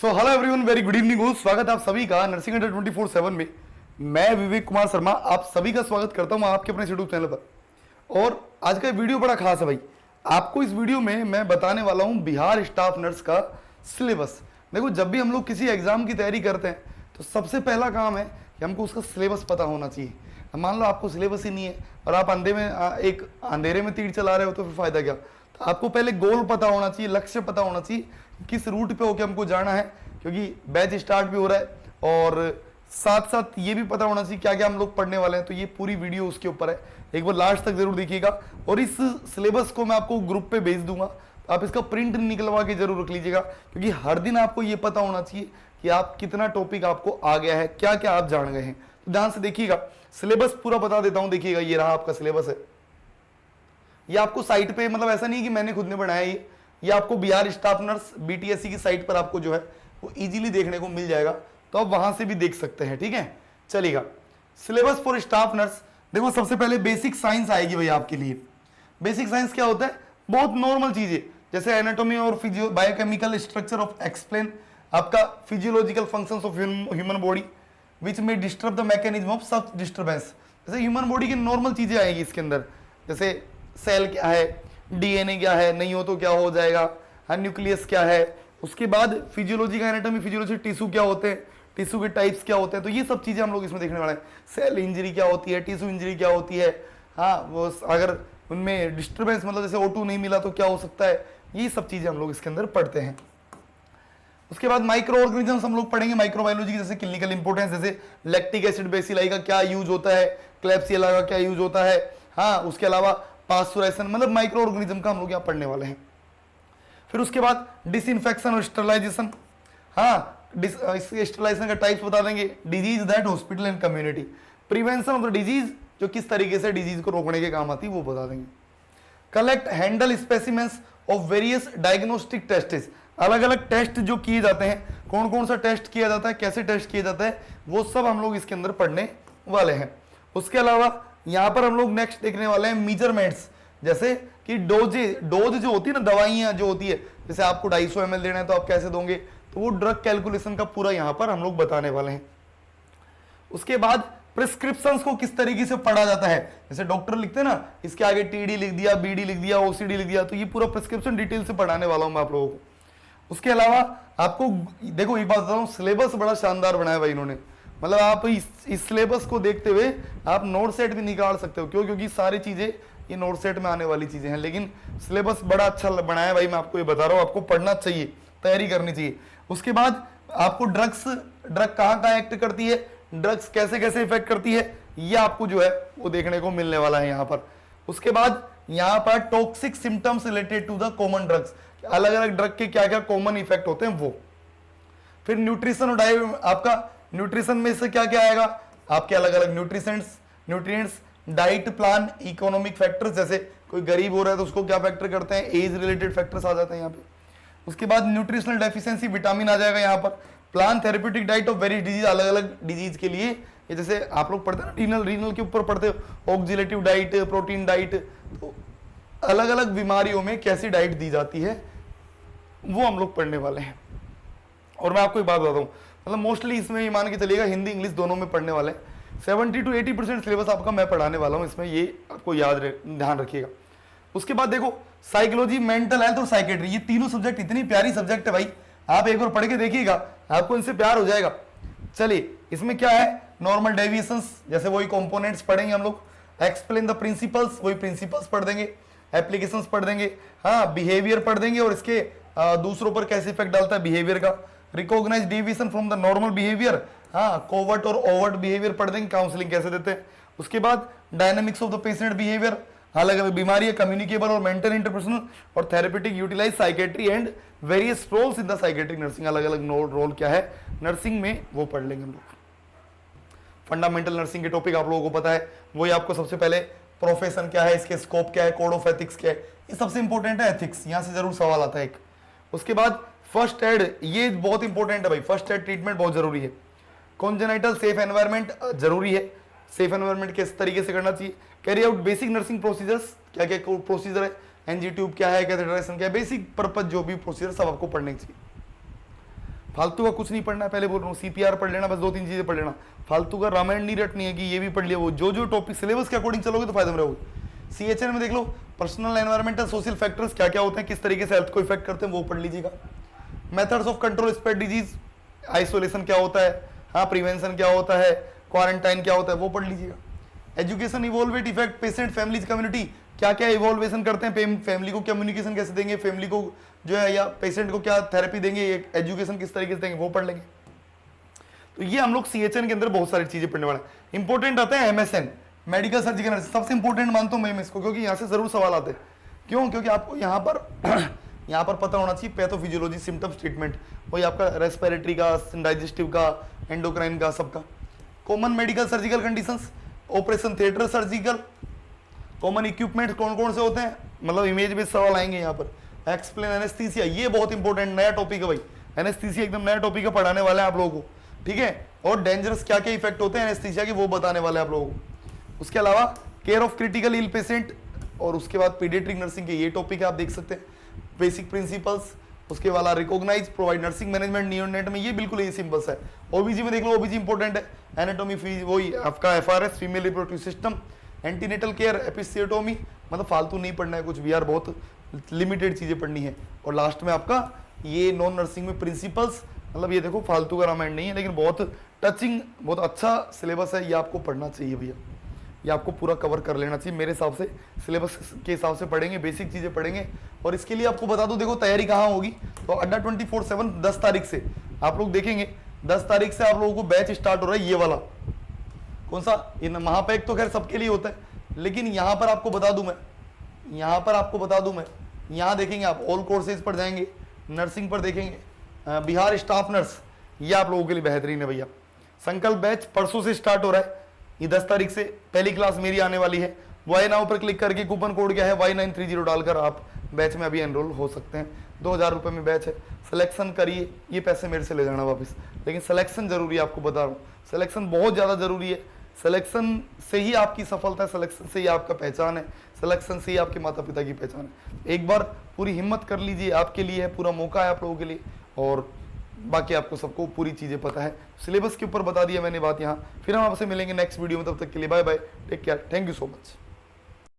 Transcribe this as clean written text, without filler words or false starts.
So hello everyone, very good evening हो। स्वागत है आप सभी का नर्सिंग अड्डा 24/7 में। मैं विवेक कुमार शर्मा आप सभी का स्वागत करता हूं आपके अपने यूट्यूब चैनल पर। और आज का वीडियो बड़ा खास है भाई। आपको इस वीडियो में मैं बताने वाला हूं बिहार स्टाफ नर्स का सिलेबस। देखो, जब भी हम लोग किसी एग्जाम की तैयारी करते हैं तो सबसे पहला काम है कि हमको उसका सिलेबस पता होना चाहिए। मान लो आपको सिलेबस ही नहीं है और आप अंधेरे में तीर चला रहे हो तो फिर फायदा क्या। तो आपको पहले गोल पता होना चाहिए, लक्ष्य पता होना चाहिए, किस रूट पे होके हमको जाना है, क्योंकि बैच स्टार्ट भी हो रहा है। और साथ साथ ये भी पता होना चाहिए क्या क्या हम लोग पढ़ने वाले हैं। तो ये पूरी वीडियो उसके ऊपर है, एक बार लास्ट तक जरूर देखिएगा। और इस सिलेबस को मैं आपको ग्रुप पे भेज दूंगा, आप इसका प्रिंट निकलवा के जरूर रख लीजिएगा, क्योंकि हर दिन आपको ये पता होना चाहिए कि आप कितना टॉपिक आपको आ गया है, क्या क्या आप जान गए हैं। तो ध्यान से देखिएगा, सिलेबस पूरा बता देता हूं। देखिएगा, ये रहा आपका सिलेबस है। ये आपको साइट पे, मतलब ऐसा नहीं कि मैंने खुद ने बनाया, ये आपको बिहार स्टाफ नर्स बीटीएससी की साइट पर आपको जो है वो इजीली देखने को मिल जाएगा, तो आप वहां से भी देख सकते हैं। ठीक है, चलिएगा। सिलेबस फॉर स्टाफ नर्स, देखो सबसे पहले बेसिक साइंस आएगी भाई आपके लिए। बेसिक साइंस क्या होता है? बहुत नॉर्मल चीजें, जैसे एनाटॉमी और बायोकेमिकल स्ट्रक्चर ऑफ एक्सप्लेन, आपका physiological functions of human body which में disturb the mechanism of such disturbance. जैसे ह्यूमन बॉडी की नॉर्मल चीजें आएगी इसके अंदर, जैसे सेल क्या है, डीएनए क्या है, नहीं हो तो क्या हो जाएगा, न्यूक्लियस क्या है। उसके बाद फिजियोलॉजी का एनाटॉमी, फिजियोलॉजी टिश्यू क्या होते हैं, टिश्यू के टाइप्स क्या होते हैं, तो ये सब चीजें हम लोग इसमें देखने वाले हैं। सेल इंजरी क्या होती है, टिश्यू इंजरी क्या होती है, हाँ वो अगर उनमें डिस्टर्बेंस, मतलब जैसे O2 नहीं मिला तो क्या हो सकता है, ये सब चीजें हम लोग इसके अंदर पढ़ते हैं। उसके बाद माइक्रो ऑर्गेनिजम्स हम लोग पढ़ेंगे, माइक्रोबायोलॉजी की, जैसे क्लिनिकल इंपोर्टेंस, जैसे लैक्टिक एसिड बेसिलाई का क्या यूज होता है, क्लेब्सियला का क्या यूज होता है, हाँ उसके अलावा पास्चुराइजेशन, मतलब माइक्रो ऑर्गेनिज्म का हम लोग यहाँ पढ़ने वाले हैं। फिर उसके बाद डिसइंफेक्शन और स्टरलाइजेशन, हाँ स्टरलाइजेशन का टाइप्स बता देंगे। Disease that hospital and community, prevention of the disease, जो किस तरीके से डिजीज को रोकने के काम आती है वो बता देंगे। Collect handle specimens of various diagnostic tests, अलग अलग टेस्ट जो किए जाते हैं, कौन कौन सा टेस्ट किया जाता है, कैसे टेस्ट किया जाता है, वो सब हम लोग इसके अंदर पढ़ने वाले हैं। उसके अलावा यहाँ पर हम लोग नेक्स्ट देखने वाले हैं मेजरमेंट्स, जैसे कि डोज जो होती है ना, दवाइयाँ जो होती है, जैसे आपको 250 ml देना है तो आप कैसे दोगे, तो वो ड्रग कैलकुलेशन का पूरा यहाँ पर हम लोग बताने वाले हैं। उसके बाद प्रिस्क्रिप्शंस को किस तरीके से पढ़ा जाता है, जैसे डॉक्टर लिखते हैं ना, इसके आगे टीडी लिख दिया, बीडी लिख दिया, ओसीडी लिख दिया, तो ये पूरा प्रिस्क्रिप्शन डिटेल से पढ़ाने वाला हूं मैं आप लोगों को। उसके अलावा आपको देखो, ये बात बता रहा हूँ, सिलेबस बड़ा शानदार बनाया भाई इन्होंने, मतलब आप इस सिलेबस को देखते हुए आप नोट सेट भी निकाल सकते हो। क्यों? क्योंकि सारी चीजें ये नोट सेट में आने वाली चीजें हैं, लेकिन सिलेबस बड़ा अच्छा बनाया है भाई, मैं आपको ये बता रहा हूँ, आपको पढ़ना चाहिए, तैयारी करनी चाहिए। उसके बाद आपको ड्रग कहाँ कहाँ एक्ट करती है, ड्रग्स कैसे कैसे इफेक्ट करती है, ये आपको जो है वो देखने को मिलने वाला है यहाँ पर। उसके बाद यहाँ पर toxic symptoms related to the common drugs, अलग अलग ड्रग के क्या क्या कॉमन इफेक्ट होते हैं वो। फिर न्यूट्रिशन और डाइट, आपका न्यूट्रिशन में से क्या क्या आएगा, आपके अलग अलग nutrients, diet plan, economic factors, जैसे कोई गरीब हो रहा है तो उसको क्या फैक्टर करते हैं, एज रिलेटेड फैक्टर्स आ जाते हैं यहाँ पे। उसके बाद न्यूट्रिशनल डेफिशिएंसी, विटामिन आ जाएगा यहाँ पर। Plan therapeutic diet of various disease, अलग अलग डिजीज के लिए, ये जैसे आप लोग पढ़ते हैं ना रीनल के ऊपर पढ़ते हो, ऑक्जिलेटिव डाइट, प्रोटीन डाइट, तो अलग अलग बीमारियों में कैसी डाइट दी जाती है वो हम लोग पढ़ने वाले हैं। और मैं आपको एक बात बताता हूँ, मतलब मोस्टली इसमें ये मान के चलिएगा हिंदी इंग्लिश दोनों में पढ़ने वाले हैं। 70 to 80% सिलेबस आपका मैं पढ़ाने वाला हूँ इसमें, ये आपको ध्यान रखिएगा। उसके बाद देखो, साइकोलॉजी, मेंटल हेल्थ और साइकेट्री, ये तीनों सब्जेक्ट इतनी प्यारी सब्जेक्ट है भाई, आप एक बार पढ़ के देखिएगा, आपको इनसे प्यार हो जाएगा। चलिए, इसमें क्या है, नॉर्मल डेविएशंस, जैसे वही कंपोनेंट्स पढ़ेंगे हम लोग। एक्सप्लेन द प्रिंसिपल्स, वही प्रिंसिपल्स पढ़ देंगे। एप्लीकेशंस पढ़ देंगे, हाँ बिहेवियर पढ़ देंगे, और इसके दूसरों पर कैसे इफेक्ट डालता है बिहेवियर का। Recognise deviation from the normal behaviour, हाँ कोवर्ट और ओवर्ट बिहेवियर पढ़ देंगे, काउंसलिंग कैसे देते हैं। उसके बाद dynamics of the patient behaviour, अलग अलग बीमारी है, कम्युनिकेबल और मेंटल इंटरपर्सनल और therapeutic, utilise psychiatry and various roles in the psychiatric nursing, अलग अलग रोल क्या है नर्सिंग में वो पढ़ लेंगे हम लोग। फंडामेंटल नर्सिंग के टॉपिक आप लोगों को पता है, वही आपको सबसे पहले प्रोफेशन क्या है, इसके स्कोप क्या है, कोड ऑफ एथिक्स क्या है, ये सबसे इंपॉर्टेंट है एथिक्स, यहां से जरूर सवाल आता है एक। उसके बाद फर्स्ट एड, ये बहुत इंपॉर्टेंट है भाई, फर्स्ट एड ट्रीटमेंट बहुत जरूरी है। कॉन्जेनाइटल सेफ एनवायरनमेंट जरूरी है, सेफ एनवायरनमेंट किस तरीके से करना चाहिए। Carry out basic nursing procedures, क्या क्या प्रोसीजर है, एनजी ट्यूब क्या है, कैथेटराइजेशन क्या है, बेसिक पर्पज जो भी प्रोसीजर सब आपको पढ़ने चाहिए। फालतू का कुछ नहीं पढ़ना है, पहले बोल रहा हूँ, CPR पढ़ लेना, बस 2-3 चीजें पढ़ लेना, फालतू का रामायण नहीं रटनी है कि ये भी पढ़ लिया वो, जो टॉपिक सिलेबस के अकॉर्डिंग चलोगे तो फायदे में रहोगे। CHN में देख लो पर्सनल एनवायरमेंटल सोशल फैक्टर्स क्या क्या होते हैं, किस तरीके से हेल्थ को इफेक्ट करते हैं, वो पढ़ लीजिएगा। Methods of control spread disease, isolation क्या होता है, हाँ प्रिवेंशन क्या होता है, क्वारंटाइन क्या होता है, वो पढ़ लीजिएगा। Education evolved effect patient families community, क्या क्या इवोल्वेशन करते हैं, फैमिली को कम्युनिकेशन कैसे देंगे, फैमिली को जो है या पेशेंट को क्या थेरेपी देंगे, एजुकेशन किस तरीके से देंगे, वो पढ़ लेंगे। तो ये हम लोग CHN के अंदर बहुत सारी चीजें पढ़ने वाले हैं। इंपॉर्टेंट आता है MSN, मेडिकल सर्जिकल नर्सिंग, सबसे इंपॉर्टेंट मानता हूं मैं इसको, क्योंकि यहाँ से जरूर सवाल आते हैं। क्यों? क्योंकि आपको यहाँ पर पता होना चाहिए पैथोफिजियोलॉजी, सिम्टम्स, ट्रीटमेंट, वही आपका रेस्पिरेटरी का, डाइजेस्टिव का, एंडोक्राइन का, सबका। Common medical surgical conditions, operation theatre surgical, common equipment कौन कौन से होते हैं, मतलब इमेज बेस्ड सवाल आएंगे यहाँ पर। एक्सप्लेन एनेस्थीसिया, ये बहुत इंपॉर्टेंट नया टॉपिक है भाई, एनेस्थीसिया एकदम नया टॉपिक है, पढ़ाने वाले हैं आप लोगों को, ठीक है। और डेंजरस क्या क्या इफेक्ट होते हैं एनेस्थीसिया के, वो बताने वाले हैं आप लोगों को। उसके अलावा care of critical ill patient, और उसके बाद पीडियाट्रिक नर्सिंग के ये टॉपिक है, आप देख सकते हैं, बेसिक प्रिंसिपल्स। उसके वाला recognise provide nursing management neonate में, ये बिल्कुल ये सिंपल्स है। OBG में देख लो, OBG इंपॉर्टेंट है, एनाटॉमी वही आपका FRS female reproductive system, antenatal care, episiotomy, मतलब फालतू नहीं पढ़ना है कुछ भी यार, बहुत लिमिटेड चीजें पढ़नी है। और लास्ट में आपका ये नॉन नर्सिंग में प्रिंसिपल्स, मतलब ये देखो फालतू का रामायण नहीं है, लेकिन बहुत टचिंग, बहुत अच्छा सिलेबस है, ये आपको पढ़ना चाहिए भैया, ये आपको पूरा कवर कर लेना चाहिए मेरे हिसाब से। सिलेबस के हिसाब से पढ़ेंगे, बेसिक चीजें पढ़ेंगे। और इसके लिए आपको बता दूं, देखो तैयारी कहाँ होगी, तो अड्डा 24/7 10 तारीख से आप लोग देखेंगे, 10 तारीख से आप लोगों को बैच स्टार्ट हो रहा है, ये वाला कौन सा, ये महापैक तो खैर सबके लिए होता है, लेकिन यहाँ पर आपको बता दूं मैं, यहाँ देखेंगे आप ऑल कोर्सेज पर जाएंगे, नर्सिंग पर देखेंगे, बिहार स्टाफ नर्स, ये आप लोगों के लिए बेहतरीन है भैया। संकल्प बैच परसों से स्टार्ट हो रहा है, ये 10 तारीख से पहली क्लास मेरी आने वाली है। वाई नाउ पर क्लिक करके कूपन कोड क्या है Y930 डालकर आप बैच में अभी एनरोल हो सकते हैं। 2000 रुपये में बैच है, सिलेक्शन करिए, ये पैसे मेरे से ले जाना वापस, लेकिन सिलेक्शन जरूरी है, आपको बता रहा हूँ सिलेक्शन बहुत ज़्यादा जरूरी है। सिलेक्शन से ही आपकी सफलता है, सिलेक्शन से ही आपका पहचान है, सिलेक्शन से ही आपके माता पिता की पहचान है। एक बार पूरी हिम्मत कर लीजिए, आपके लिए है, पूरा मौका है आप लोगों के लिए। और बाकी आपको सबको पूरी चीज़ें पता है, सिलेबस के ऊपर बता दिया मैंने बात यहाँ। फिर हम आपसे मिलेंगे नेक्स्ट वीडियो में, तब तक के लिए bye bye, take care, thank you so much.